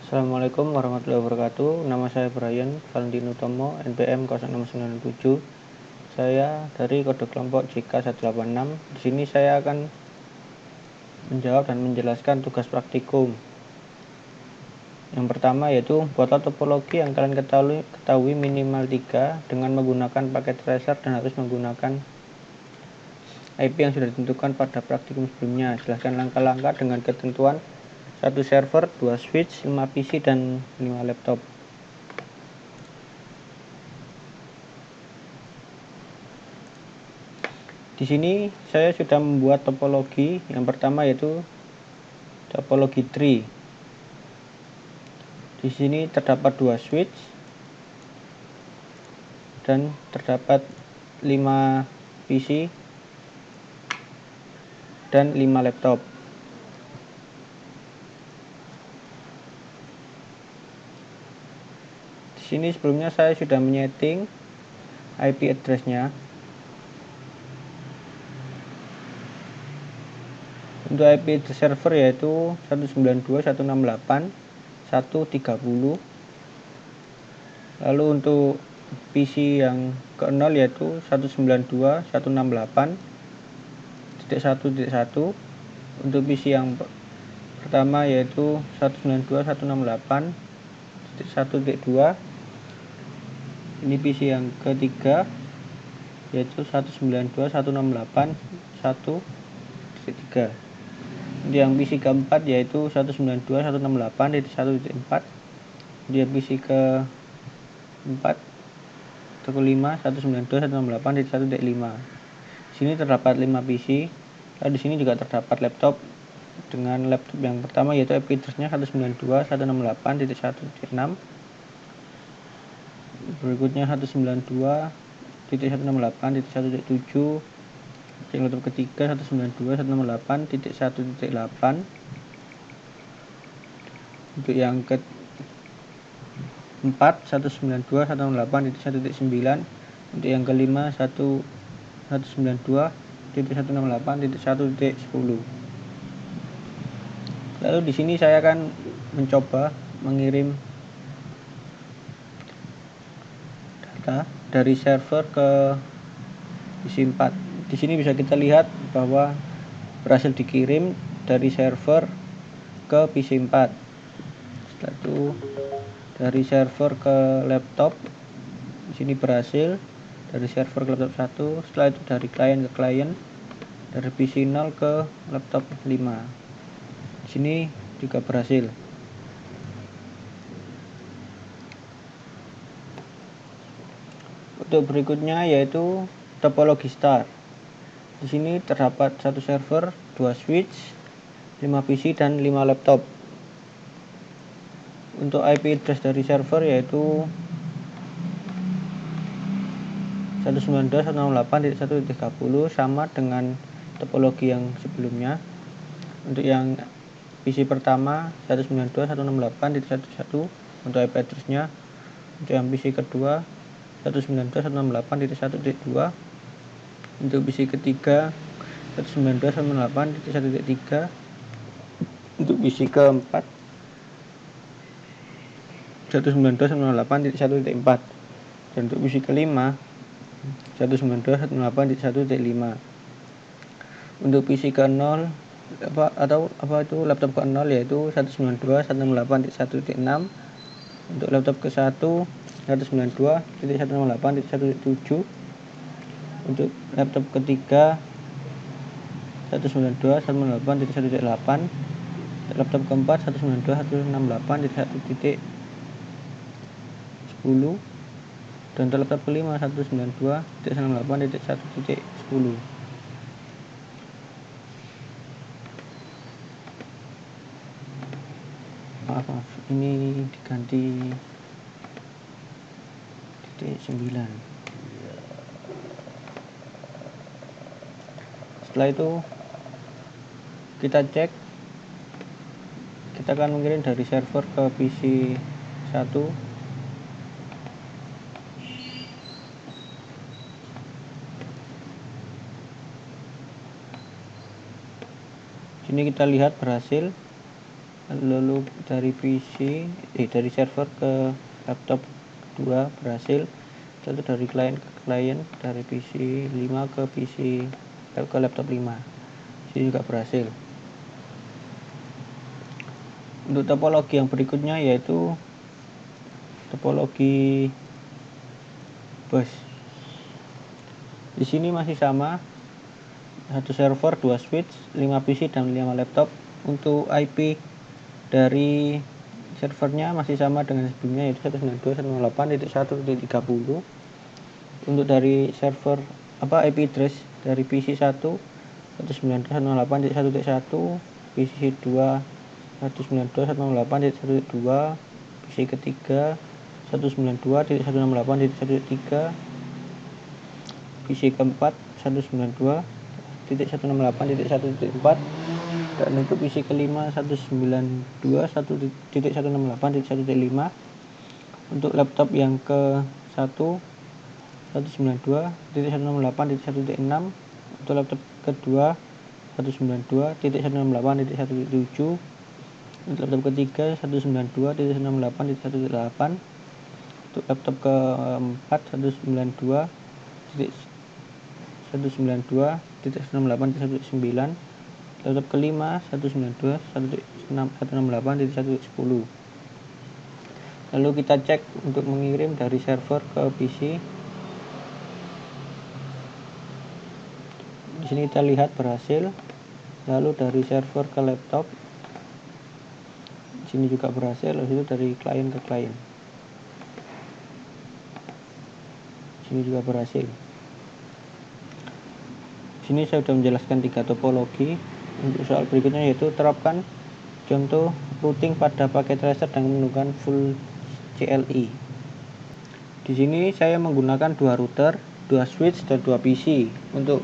Assalamualaikum warahmatullahi wabarakatuh. Nama saya Brian Valentino Tomo, NPM 0697. Saya dari kode kelompok JK186. Di sini saya akan menjawab dan menjelaskan tugas praktikum. Yang pertama yaitu buatlah topologi yang kalian ketahui minimal 3 dengan menggunakan paket tracer dan harus menggunakan IP yang sudah ditentukan pada praktikum sebelumnya. Jelaskan langkah-langkah dengan ketentuan 1 server, 2 switch, 5 PC, dan 5 laptop. Di sini saya sudah membuat topologi. Yang pertama yaitu topologi tree. Di sini terdapat 2 switch dan terdapat 5 PC dan 5 laptop. Di sini sebelumnya saya sudah menyeting IP address-nya. Untuk IP address server yaitu 192.168.1.30. Lalu untuk PC yang ke-0 yaitu 192.168.1.1. Untuk PC yang pertama yaitu 192.168.1.2. Ini PC yang ketiga yaitu 192.168.1.3. Yang PC keempat yaitu 192.168.1.4. Dia PC keempat atau kelima 192.168.1.5. Di sini terdapat 5 PC. Lalu di sini juga terdapat laptop. Dengan laptop yang pertama yaitu IP address-nya 192.168.1.6. Berikutnya 192.168.1.7. Yang laptop ketiga 192.168.1.8. Untuk yang keempat 192.168.1.9. Untuk yang kelima 192.168.1.10. Lalu di sini saya akan mencoba mengirim data dari server ke PC 4. Di sini bisa kita lihat bahwa berhasil dikirim dari server ke PC 4. Setelah itu dari server ke laptop. Di sini berhasil dari server ke laptop 1. Setelah itu dari klien ke klien, dari PC 0 ke laptop 5. Di sini juga berhasil. Untuk berikutnya yaitu topologi star. Di sini terdapat 1 server, 2 switch, 5 PC, dan 5 laptop. Untuk IP address dari server yaitu 192.168.1.30 sama dengan topologi yang sebelumnya. Untuk yang PC pertama 192.168.1.1 untuk IP address-nya. Untuk yang PC kedua 192.168.1.2. Untuk PC ketiga 192.168.1.3. Untuk PC keempat 192.168.1.4. Dan untuk PC kelima 192.168.1.5. Untuk PC ke-0 laptop ke-0 yaitu 192.168.1.6. Untuk laptop ke-1 192.168.1.7. Untuk laptop ketiga 192.168.1.8. Laptop keempat 192.168.1.10. Dan untuk laptop kelima 192.168.1.10. Maaf, ini diganti titik 9. Setelah itu kita cek, kita akan mengirim dari server ke PC 1. Sini kita lihat berhasil. lalu dari dari server ke laptop kedua berhasil. Lalu dari klien ke klien, dari PC 5 ke laptop 5, ini juga berhasil. Untuk topologi yang berikutnya yaitu topologi bus. Di sini masih sama, satu server, 2 switch, 5 PC dan 5 laptop. Untuk IP dari servernya masih sama dengan sebelumnya, yaitu 192.168.1.30. Untuk dari server IP address dari PC 1 192.168.1.1, PC 2 192.168.1.2, PC ketiga 192.168.1.3, PC keempat 192.168.1.4, dan untuk PC kelima 192.168.1.5. Untuk laptop yang ke 192.168.1.6. Untuk laptop kedua 192.168.1.7. Untuk laptop ketiga 192.168.1.8. Untuk laptop keempat 192.168.1.9. Laptop kelima 192.168.1.10. Lalu kita cek untuk mengirim dari server ke PC. Di sini kita lihat berhasil. Lalu dari server ke laptop, di sini juga berhasil. Lalu dari klien ke klien, di sini juga berhasil. Di sini saya sudah menjelaskan 3 topologi. Untuk soal berikutnya yaitu terapkan contoh routing pada paket tracer dan menggunakan full CLI. Di sini saya menggunakan 2 router, 2 switch dan 2 PC. Untuk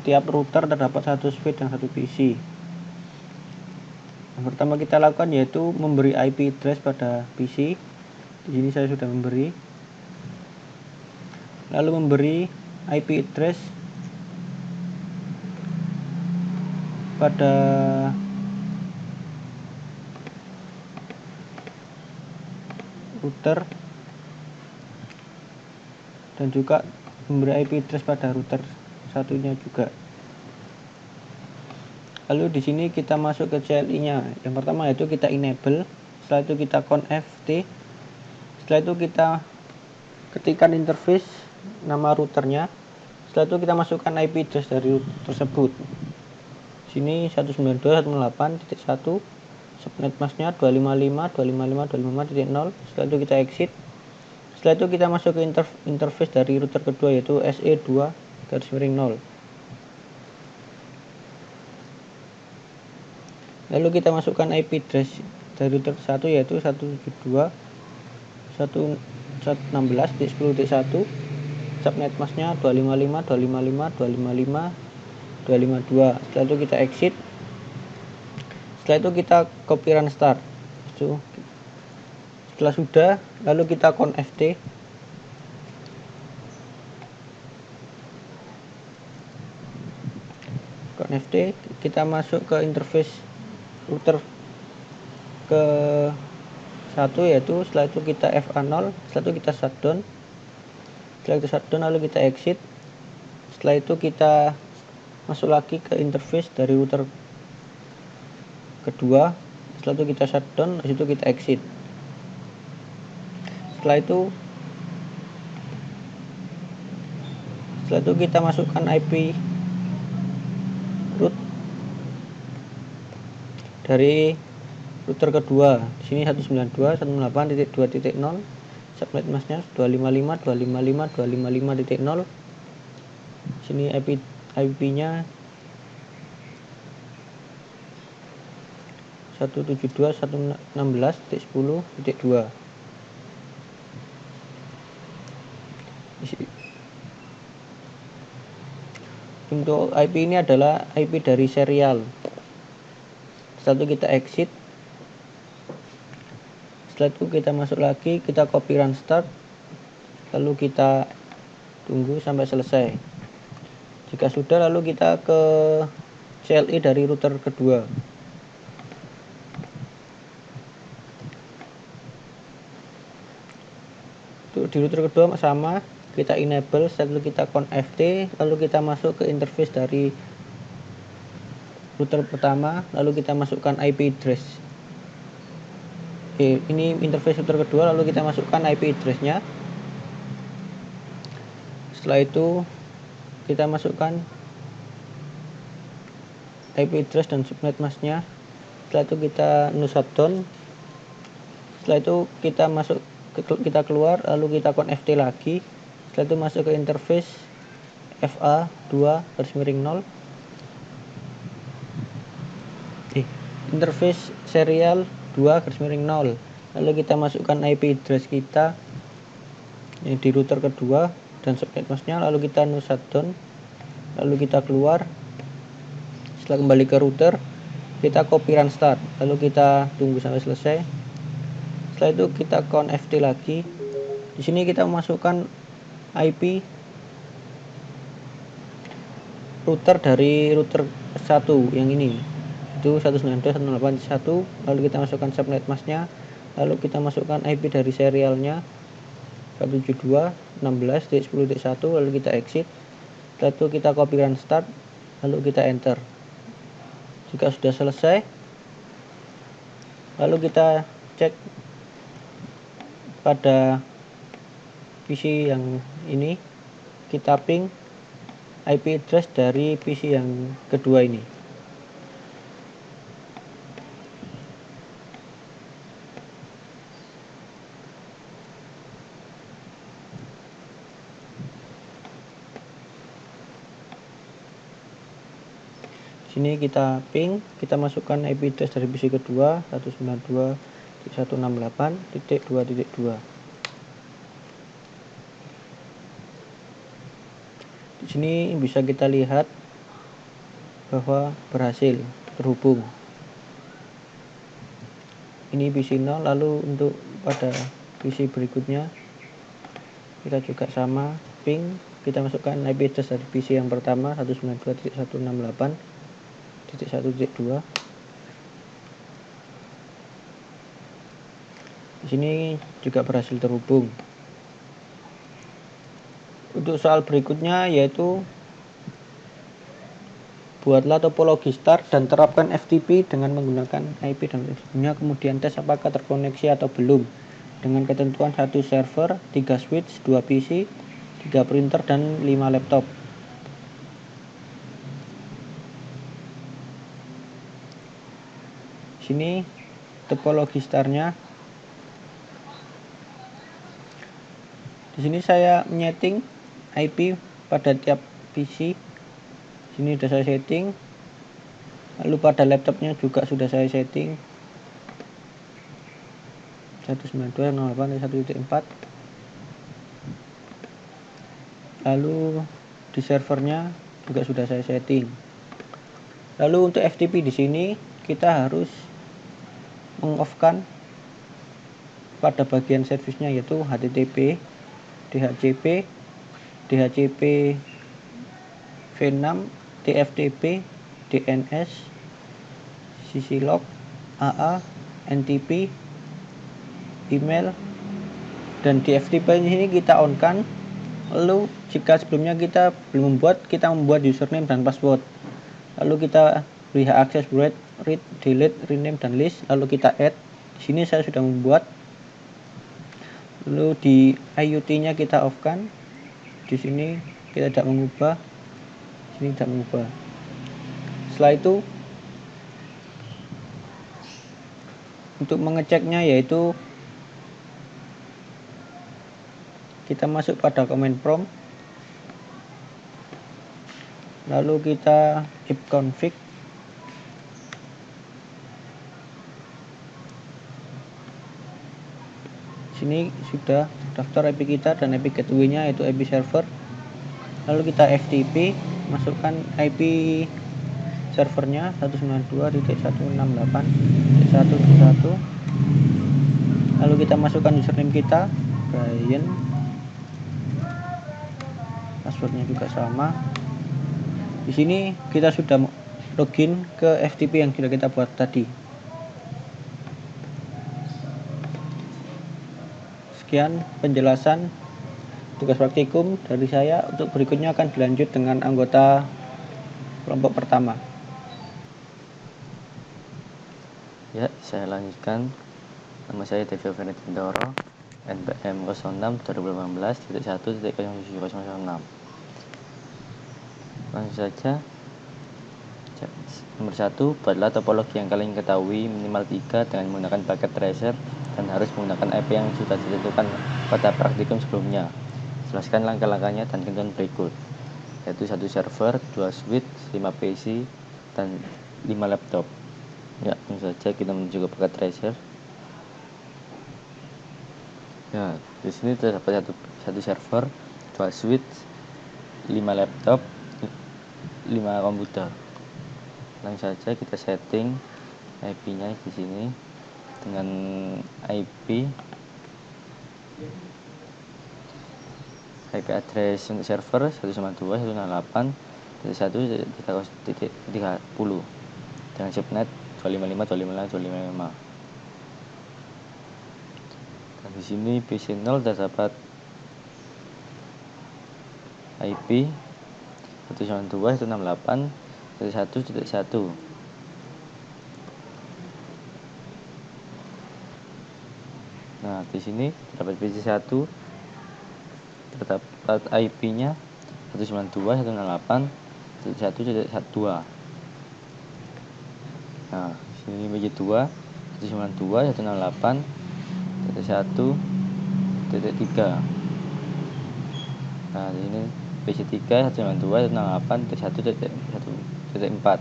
tiap router terdapat 1 switch dan 1 PC. Yang pertama kita lakukan yaitu memberi IP address pada PC. Di sini saya sudah memberi. Lalu memberi IP address pada router dan juga memberi IP address pada router satunya juga. Lalu di sini kita masuk ke CLI-nya. Yang pertama yaitu kita enable, setelah itu kita connect, setelah itu kita ketikkan interface nama routernya, setelah itu kita masukkan IP address dari router tersebut. Sini 192.168.1, subnet masknya 255.255.255.0. Setelah itu kita exit. Setelah itu kita masuk ke interface dari router kedua yaitu SE2-0. Lalu kita masukkan IP address dari router 1 yaitu 172.116.10.1. Subnet masknya 255.255.255.252. Setelah itu kita exit. Setelah itu kita copy run start. Setelah sudah, lalu kita connect. Kita masuk ke interface router ke 1 yaitu, setelah itu kita FA0, setelah itu kita shutdown. Setelah itu shutdown lalu kita exit. Setelah itu kita masuk lagi ke interface dari router kedua. Setelah itu kita shutdown, habis itu kita exit. Setelah itu kita masukkan IP root dari router kedua. Di sini 192.168.2.0. Subnet masknya 255.255.255.0. Sini IP-nya 172.116.10.2. Untuk IP ini adalah IP dari serial. Setelah itu kita exit. Setelah itu kita masuk lagi, kita copy run start, lalu kita tunggu sampai selesai. Jika sudah, lalu kita ke CLI dari router kedua. Untuk di router kedua sama, kita enable, setelah kita connect, lalu kita masuk ke interface dari router pertama, lalu kita masukkan IP address. Oke, ini interface router kedua, lalu kita masukkan IP address-nya. Setelah itu kita masukkan IP address dan subnet mask-nya. Setelah itu kita shutdown. Setelah itu kita keluar, lalu kita connect lagi. Setelah itu masuk ke interface FA2_0. Interface serial 2_0. Lalu kita masukkan IP address kita ini di router kedua dan subnet mask-nya, lalu kita shutdown. Lalu kita keluar. Setelah kembali ke router, kita copy run start, lalu kita tunggu sampai selesai. Setelah itu kita connect lagi. Di sini kita memasukkan IP router dari router 1 yang ini, itu 192.168.1. Lalu kita masukkan subnet mask-nya, lalu kita masukkan IP dari serialnya 172.16.10.1, lalu kita exit. Setelah itu kita copy run start, lalu kita enter. Jika sudah selesai, lalu kita cek pada PC yang ini, kita ping IP address dari PC yang kedua ini. Sini kita ping, kita masukkan IP address dari PC kedua 192.168.2.2. Di sini bisa kita lihat bahwa berhasil terhubung. Ini PC 0, lalu untuk pada PC berikutnya kita juga sama ping, kita masukkan IP address dari PC yang pertama 192.168.1.2. Di sini juga berhasil terhubung. Untuk soal berikutnya yaitu buatlah topologi start dan terapkan FTP dengan menggunakan IP dan sebagainya, kemudian tes apakah terkoneksi atau belum dengan ketentuan 1 server, 3 switch, 2 PC, 3 printer, dan 5 laptop. Sini topologi startnya. Di sini saya menyeting IP pada tiap PC. Sini sudah saya setting. Lalu pada laptopnya juga sudah saya setting 192.168.1.4. Lalu di servernya juga sudah saya setting. Lalu untuk FTP di sini kita harus mengoff-kan pada bagian servisnya, yaitu HTTP, DHCP, DHCP V6, TFTP, DNS, CC-log, AA, NTP, email, dan di FTP ini kita on kan. Lalu jika sebelumnya kita belum membuat, kita membuat username dan password. Lalu kita beri hak akses read, delete, rename, dan list. Lalu kita add. Di sini saya sudah membuat. Lalu di IoT-nya kita off kan. Di sini kita tidak mengubah. Sini tidak mengubah. Setelah itu untuk mengeceknya yaitu kita masuk pada command prompt, lalu kita ipconfig, sini sudah daftar IP kita dan IP gateway-nya yaitu IP server. Lalu kita FTP, masukkan IP servernya 192.168.1.1. Lalu kita masukkan username kita Brian, passwordnya juga sama. Di sini kita sudah login ke FTP yang sudah kita buat tadi. Sekian penjelasan tugas praktikum dari saya. Untuk berikutnya akan dilanjut dengan anggota kelompok pertama. Ya, saya lanjutkan. Nama saya Devio Venetindoro, NPM 06 2018.1.07006. Langsung saja. Nomor 1, buatlah topologi yang kalian ketahui minimal 3 dengan menggunakan paket tracer dan harus menggunakan IP yang sudah ditentukan pada praktikum sebelumnya. Jelaskan langkah-langkahnya dan ketentuan berikut, yaitu 1 server, 2 switch, 5 PC, dan 5 laptop. Ya, langsung saja kita menuju ke paket tracer. Ya, di sini terdapat satu server, 2 switch, 5 laptop, 5 komputer. Langsung saja kita setting IP-nya di sini dengan IP address untuk server 192.168.1.30 dengan subnet 255.255.255. Dan di sini PC0 terdapat IP 192.168.1.1. Nah, di sini terdapat PC1 terdapat IP-nya 192.168.1.1.2. Nah, di sini PC2 192.168.1.1.3. Nah, di sini PC3 192.168.1.1.4.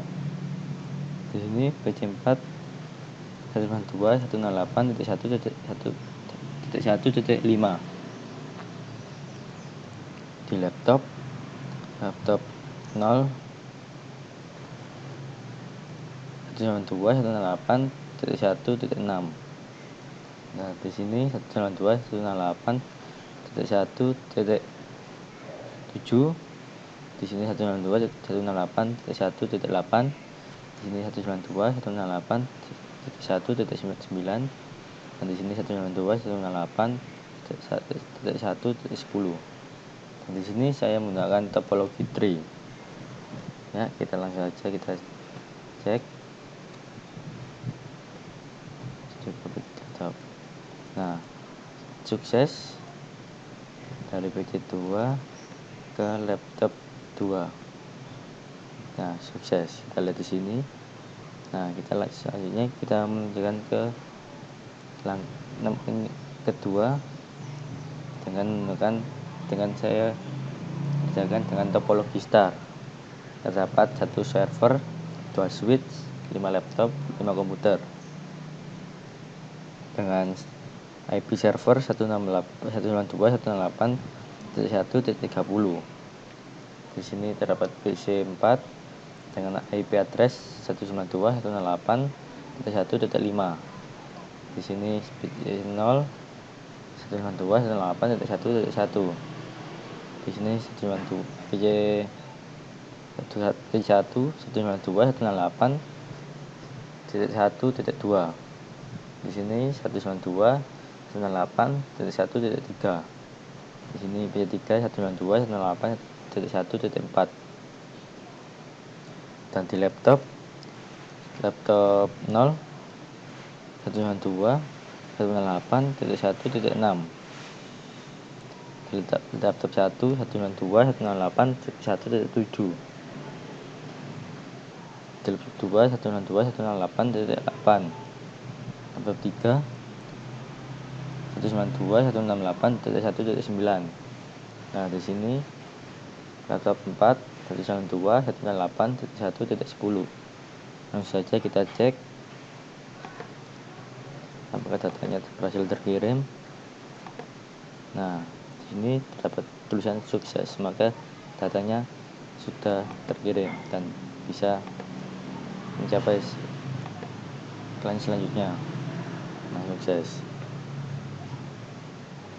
Di sini PC4 192.168.1.1.5. Di laptop 0 192.168.1.6. Nah, di sini 192.168.1.7. Di sini 192.168.1.8. Di sini 192.168.1.9. Dan di sini 192.168.1.10. Dan di sini saya menggunakan topologi tree. Ya, kita langsung saja kita cek. Nah, sukses dari PC2 ke laptop 2. Nah, sukses. Kita lihat di sini. Nah, kita selanjutnya kita menunjukkan ke kedua dengan saya kerjakan dengan topologi star. Terdapat 1 server, 2 switch, 5 laptop, 5 komputer. Dengan IP server 192.168.1.30. Di sini terdapat PC4 dengan IP address 192.168.1.5. Di sini PC0 192.168.1.1. Di sini PC1 192.168.1.2. Di sini 192.168.1.3. Di sini PC3 192.168.1.4. Dan di laptop 0 192.168.1.6. Di laptop 1 192.168.1.7. Di laptop 2 192.168.8. Laptop 3 192.168.1.9. Nah, di sini laptop 4 192.168.1.10. Langsung saja kita cek apakah datanya berhasil terkirim. Nah, di sini terdapat tulisan sukses, maka datanya sudah terkirim dan bisa mencapai klien selanjutnya. Nah, sukses.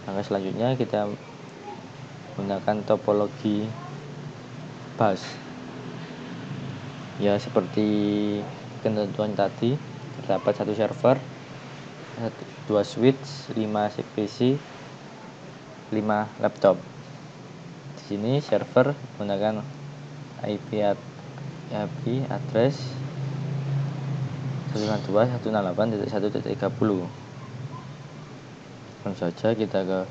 Langkah selanjutnya kita menggunakan topologi bus. Ya, seperti ketentuan tadi, terdapat 1 server, 2 switch, 5 PC, laptop. Di sini server menggunakan IP address 192.168.1.30. Langsung saja kita ke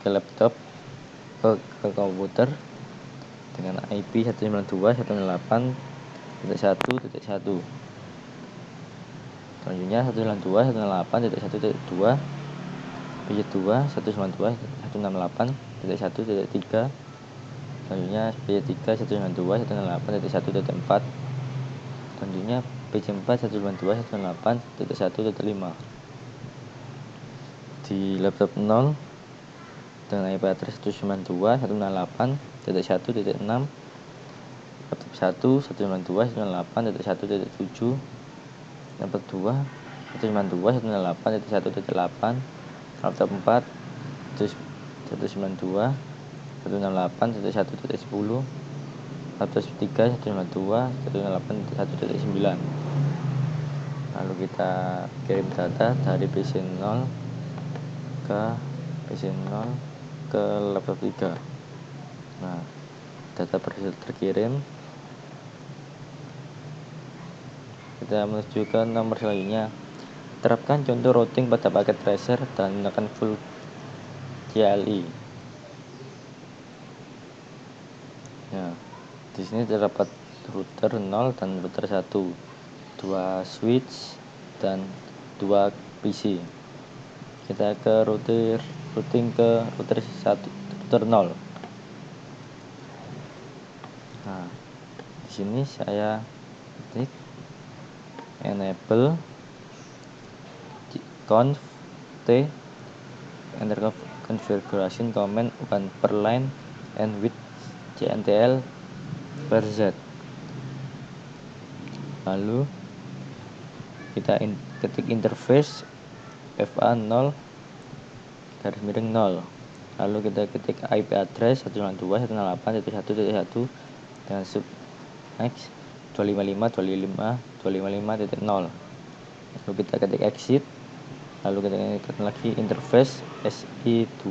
laptop, ke komputer dengan IP 192.168.1.1. Selanjutnya 192.168.1.2 page 2 192.168.1.3. Selanjutnya page 3 192.168.1.4. Selanjutnya page 4 192.168.1.5. Di laptop 0 dengan IP address 192.168.1.6. Laptop 1 192.168.1.7. Laptop 2 192.168.1.8. Laptop 4 192.168.1.10. Laptop 3 192.168.1.9. Lalu kita kirim data dari PC 0 ke PC 0 ke laptop 3. Nah, data berhasil terkirim. Kita menuju ke nomor selanjutnya. Terapkan contoh routing pada paket tracer dan gunakan full CLI. Ya, di sini terdapat router 0 dan router 1, 2 switch dan 2 PC. Kita ke routing ke router 1, router 0. Nah, di sini saya ketik enable conf t enter configuration command open per line and with cntl per z. Lalu kita ketik interface fa0 garis miring 0. Lalu kita ketik IP address 192.168.1.1 dengan sub next 255.255.255.0. Lalu kita ketik exit. Lalu kita ketik lagi interface SI2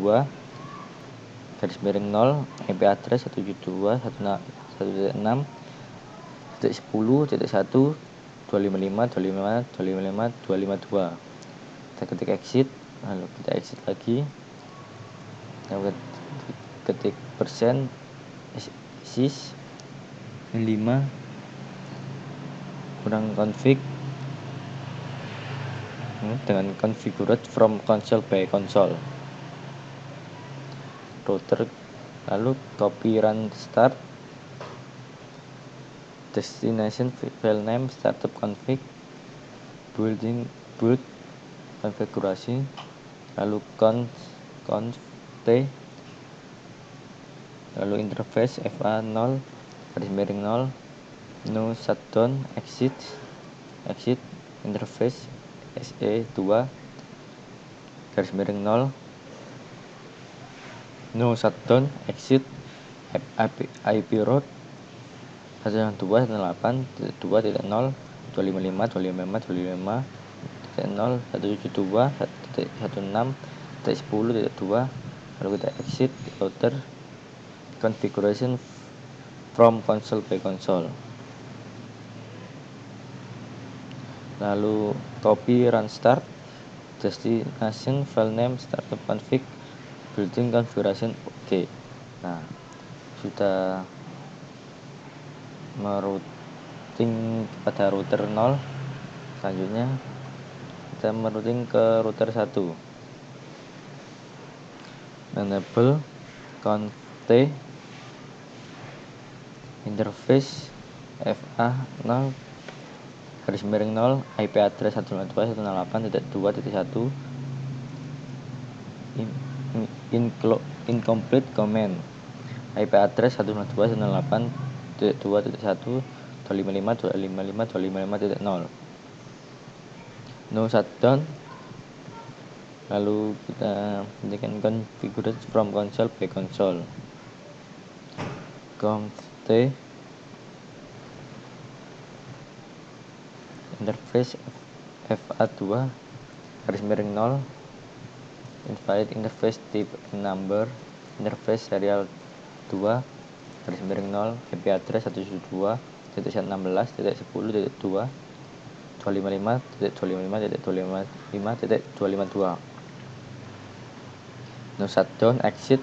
garis miring 0 IP address 172.168.10.1.255.255.255.252. Kita ketik exit. Lalu kita exit lagi. Lalu ketik persen sys 5 kurang config dengan configured from console by console router. Lalu copy run start destination file name startup config build konfigurasi. Lalu conf t lalu interface fa0 garis miring 0 no shutdown exit interface SE2 garis miring 0 no shutdown exit IP route 192.168.2.0 255.255.0.172.1.16.10.2. Lalu kita exit router configuration from console by console. Lalu copy run start destination file name startup config building configuration. Oke. Nah, sudah merouting pada router 0. Selanjutnya kita merouting ke router 1. Enable conf t interface fa0 garis miring 0 IP address 192.168.2.1 incomplete command IP address 192.168.2.1 255.255.255.0 no shutdown. Lalu kita ketikkan configure from console by console conf t interface fa2 garis miring 0 invalid interface type number, interface serial 2 garis miring 0, IP address 172.168.16.10.2 255.255.255.252. No shutdown, exit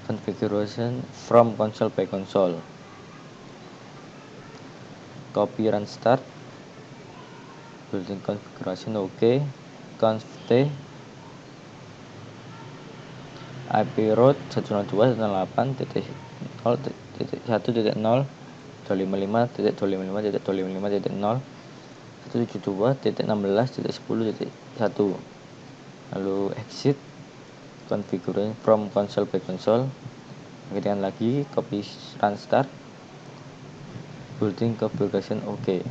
configuration from console by console. Copy run start, building configuration OK, conf t, IP root 192.168.1.0.255.255.0 172.16.10.1. Lalu exit configuration from console by console. Kemudian lagi copy run start, building configuration OK.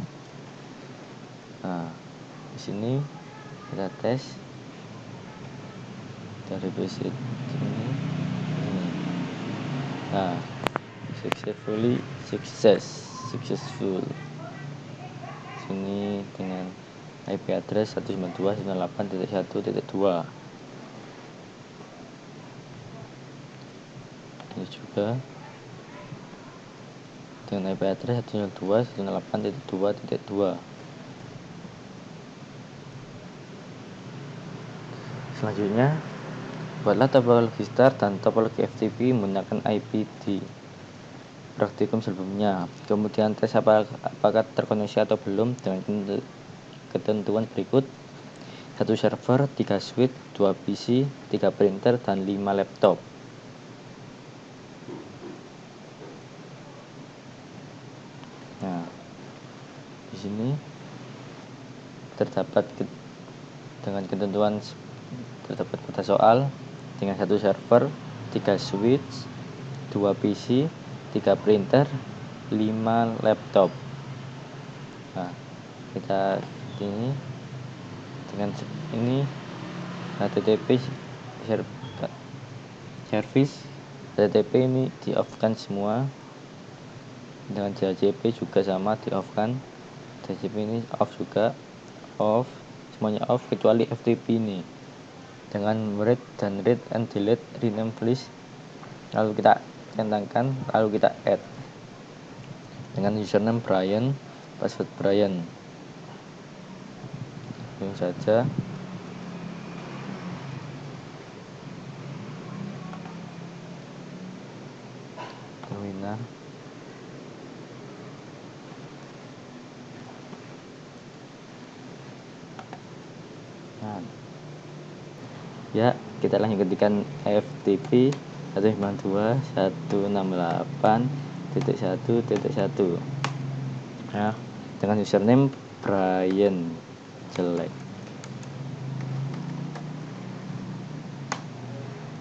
Nah, di sini kita tes dari basic ini. Nah, successful. Sini dengan IP address 192.168.1.2. Ini juga dengan IP address 192.168.2.2. Selanjutnya, buatlah topologi start dan topologi FTP menggunakan IP di praktikum sebelumnya. Kemudian tes apakah terkoneksi atau belum dengan ketentuan berikut: 1 server, 3 switch, 2 PC, 3 printer, dan 5 laptop. Nah, di sini terdapat dengan ketentuan terdapat pada soal dengan 1 server, 3 switch, 2 PC, 3 printer, 5 laptop. Nah, kita ini dengan ini HTTP service HTTP ini di off kan semua, dengan DHCP juga sama di off kan, DHCP ini off juga, semuanya off kecuali FTP ini dengan read dan read and delete rename list. Lalu kita centangkan, lalu kita add dengan username Brian, password Brian. Langsung saja. Terminal. Nah, ya, kita langsung ketikkan FTP 192.168.1.1. Nah, dengan username Brian jelek,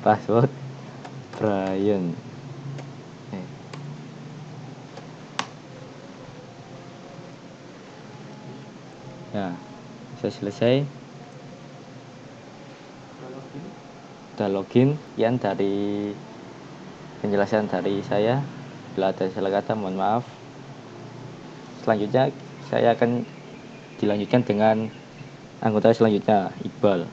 password Brian. Nah, sudah selesai. Sudah login. Sekian dari penjelasan dari saya. Bila ada salah kata, mohon maaf. Selanjutnya saya akan dilanjutkan dengan anggota selanjutnya, Iqbal.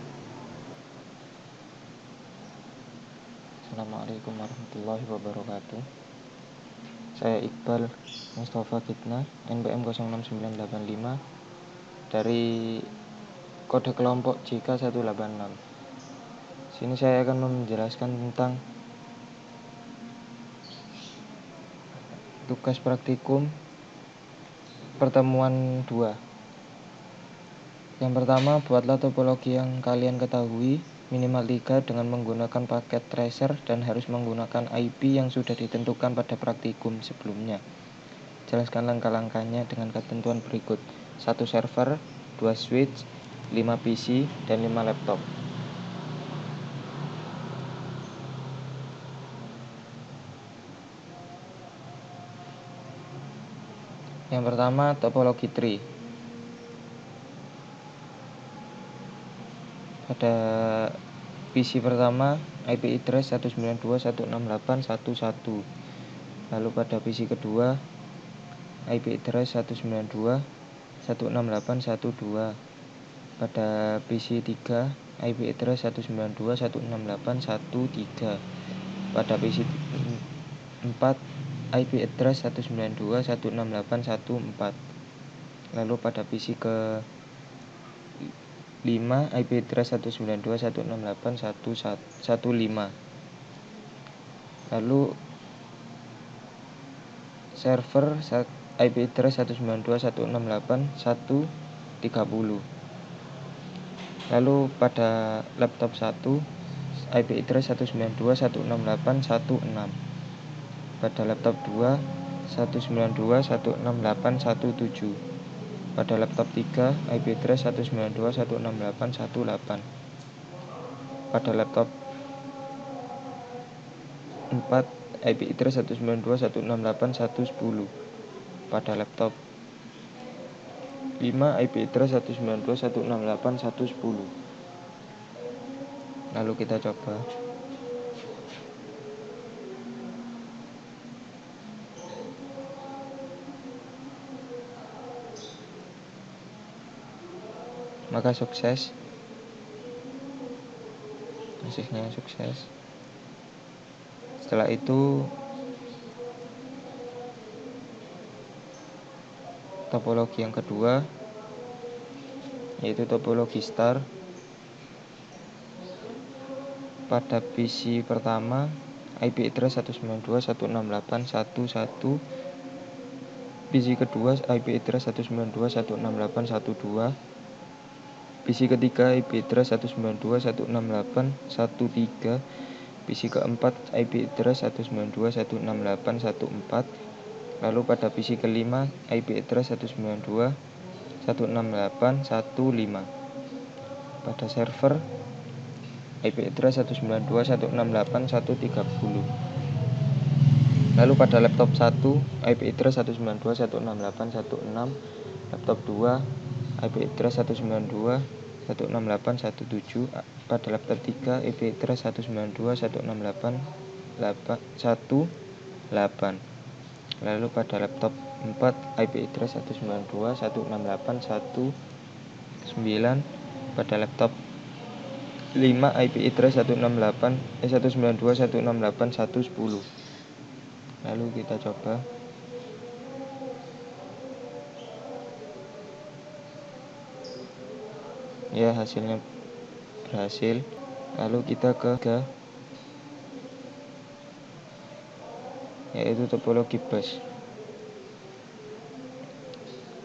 Assalamualaikum warahmatullahi wabarakatuh. Saya Iqbal Mustafa Kitna, NPM 06985 dari kode kelompok JK186. Sini saya akan menjelaskan tentang tugas praktikum pertemuan 2. Yang pertama, buatlah topologi yang kalian ketahui minimal 3 dengan menggunakan paket tracer dan harus menggunakan IP yang sudah ditentukan pada praktikum sebelumnya. Jelaskan langkah-langkahnya dengan ketentuan berikut: 1 server, 2 switch, 5 PC, dan 5 laptop. Yang pertama, topologi tree. Pada PC pertama, IP address 192.168.1.1. Lalu pada PC kedua, IP address 192.168.1.2. Pada PC 3, IP address 192.168.1.3. Pada PC 4 IP address 192.168.1.4. Lalu pada PC ke 5 IP address 192.168.1.1.5. Lalu server IP address 192.168.1.30. Lalu pada laptop 1 IP address 192.168.1.6. Pada laptop 2 192.168.1.7. Pada laptop 3 IP address 192.168.1.8. Pada laptop 4 IP address 192.168.1.10. Pada laptop 5 IP address 192.168.1.10. Lalu kita coba. Maka sukses. Hasilnya sukses. Setelah itu topologi yang kedua yaitu topologi star. Pada PC pertama IP address 192.168.1.1. PC kedua IP address 192.168.1.2. PC ketiga IP address 192.168.1.3. PC keempat IP address 192.168.1.4. Lalu pada PC kelima IP address 192.168.1.5. Pada server IP address 192.168.1.30. Lalu pada laptop 1 IP address 192.168.1.6. Laptop 2 IP address 192.168.1.7. Pada laptop 3 IP address 192.168.1.8. Lalu pada laptop 4 IP address 192.168.1.9. Pada laptop 5 IP address 192.168.1.10. Lalu kita coba. Ya, hasilnya berhasil. Lalu kita ke yaitu topologi bus.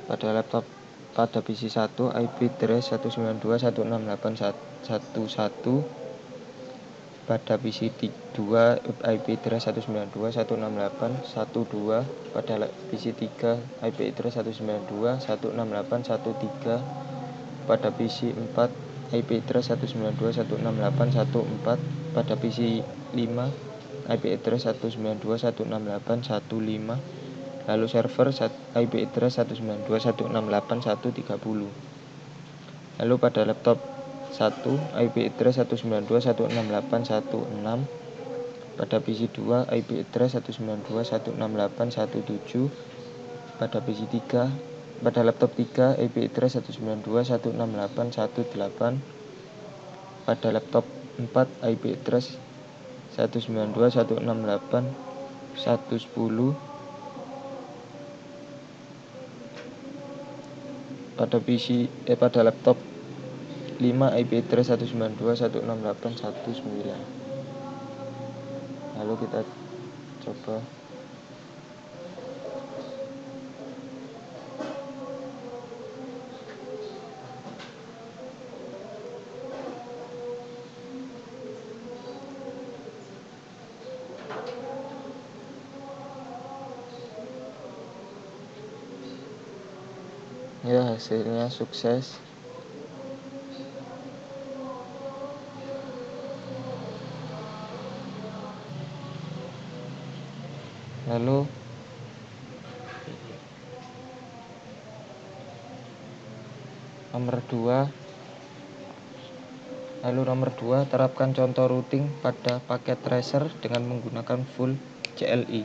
Pada laptop pada PC 1 IP address 192.168.1.1. Pada PC 2 IP address 192.168.1.2. Pada PC 3 IP address 192.168.1.3. Pada PC 4 IP address 192.168.1.4. Pada PC 5 IP address 192.168.1.5. Lalu server IP address 192.168.1.30. Lalu pada laptop 1 IP address 192.168.1.6. Pada PC 2 IP address 192.168.1.7. Pada PC 3 pada laptop 3 IP address 192.168.1.8. Pada laptop 4 IP address 192.168.1.10. Pada laptop 5 IP address 192.168.1.9. Lalu kita coba. Ya, hasilnya sukses. Lalu nomor 2 terapkan contoh routing pada paket tracer dengan menggunakan full CLI.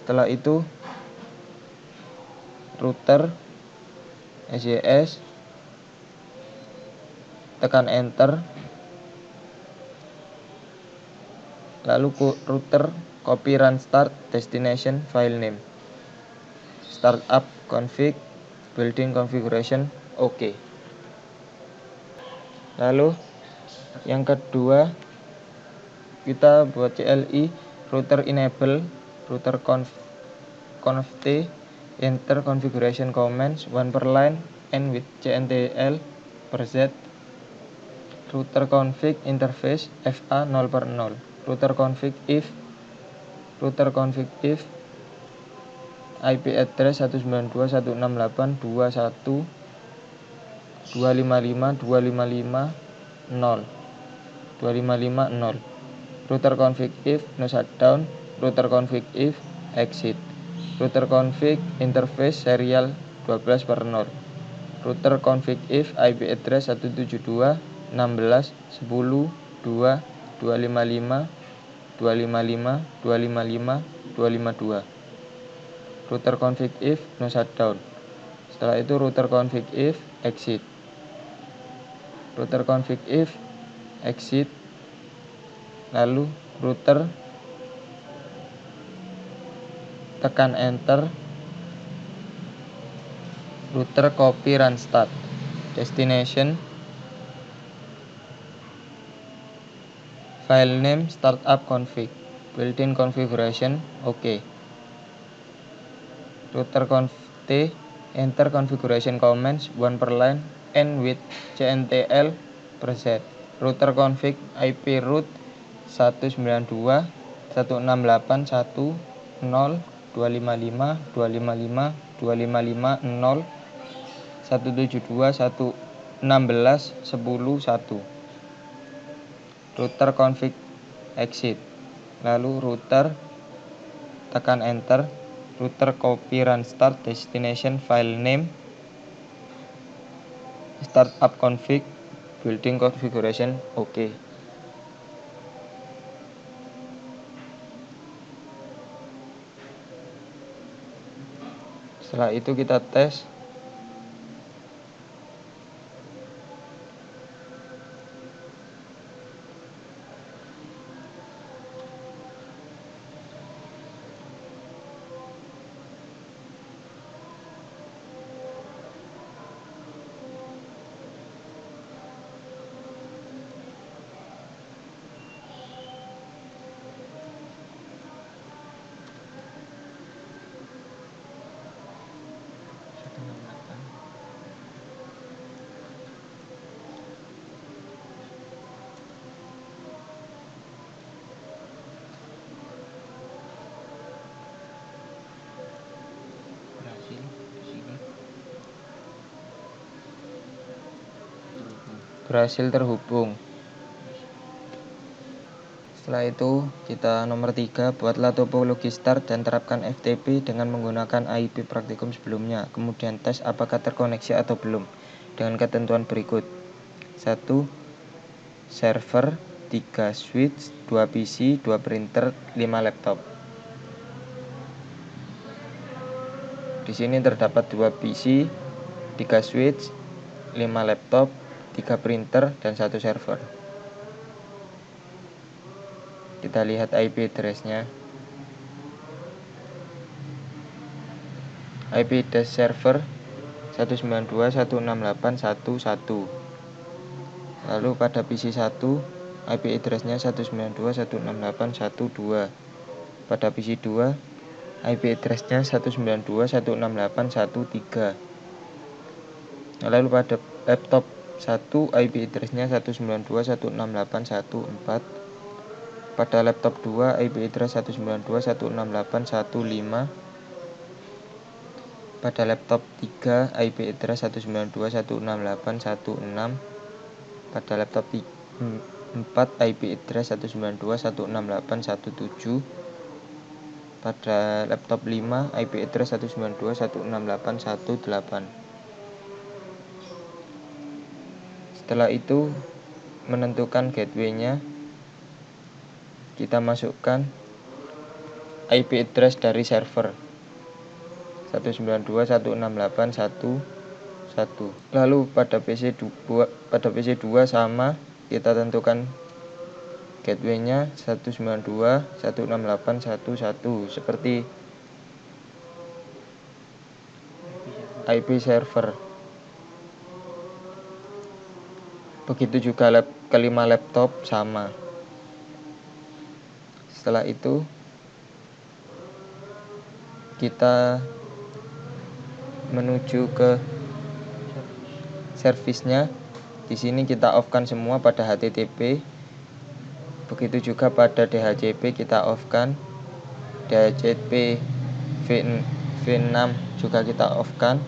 Setelah itu router SYS, tekan enter, lalu router copy run start destination file name, startup config, building configuration, oke. Lalu yang kedua kita buat CLI router enable, router conft, enter configuration commands one per line and with cntl per z, router config interface FA 0/0, router config if IP address 192.168.255.255.0 router config if no shutdown, router config if exit, router config interface serial 12/0, router config if IP address 172.16.10.255.255.255.252, router config if no shutdown. Setelah itu router config if exit, router config if exit, lalu router tekan enter, router copy run start destination File name startup config. Built-in configuration oke. Router conf t enter configuration commands one per line and with cntl preset. Router config IP root 192.168.0.255.0.172.116.10.1. Router config exit. Lalu router tekan enter. Router copy run start destination file name startup config building configuration oke. Setelah itu kita tes. Berhasil terhubung. Setelah itu kita nomor 3, buatlah topologi start dan terapkan FTP dengan menggunakan IP praktikum sebelumnya. Kemudian tes apakah terkoneksi atau belum dengan ketentuan berikut. 1. Server, 3 switch, 2 PC, 2 printer, 5 laptop. Di sini terdapat 2 PC, 3 switch, 5 laptop, 3 printer, dan 1 server. Kita lihat IP address-nya. IP address server 192.168.1.1. Lalu pada PC 1 IP address-nya 192.168.1.2. Pada PC 2 IP address-nya 192.168.1.3. Lalu pada laptop 1 IP address-nya 192.168.1.4. Pada laptop 2 IP address 192.168.1.5. Pada laptop 3 IP address 192.168.1.6. Pada laptop 4 IP address 192.168.1.7. Pada laptop 5 IP address 192.168.1.8. Setelah itu menentukan gateway-nya, kita masukkan IP address dari server 192.168.1.1. Lalu pada PC2 sama, kita tentukan gateway-nya 192.168.1.1 seperti IP server. Begitu juga kelima laptop sama. Setelah itu kita menuju ke servisnya. Di sini kita off-kan semua pada HTTP. Begitu juga pada DHCP kita off-kan. DHCP V6 juga kita off-kan.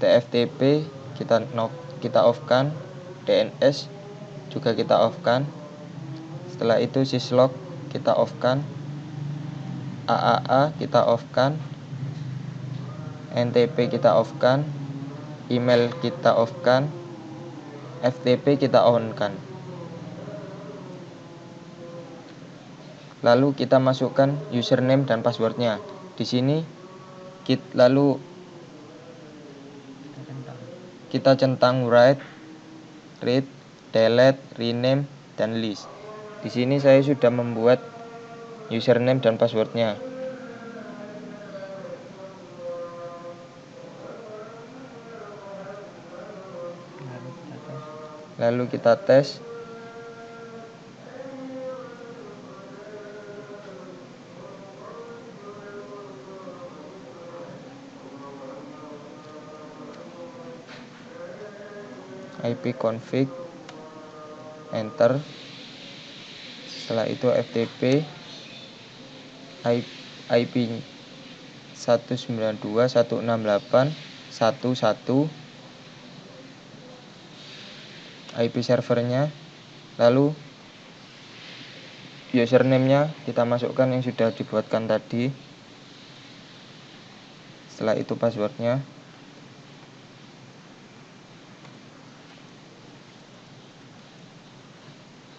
TFTP kita off-kan. DNS juga kita off-kan. Setelah itu syslog kita off-kan. AAA kita off-kan. NTP kita off-kan. Email kita off-kan. FTP kita on-kan. Lalu kita masukkan username dan passwordnya. Di sini lalu kita centang write, read, delete, rename, dan list. Di sini saya sudah membuat username dan passwordnya. Lalu kita tes. ipconfig, enter. Setelah itu ftp IP 192.168.1.1 IP servernya, lalu username-nya kita masukkan yang sudah dibuatkan tadi. Setelah itu passwordnya.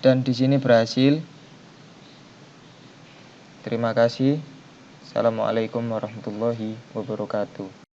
Dan di sini berhasil. Terima kasih. Assalamualaikum warahmatullahi wabarakatuh.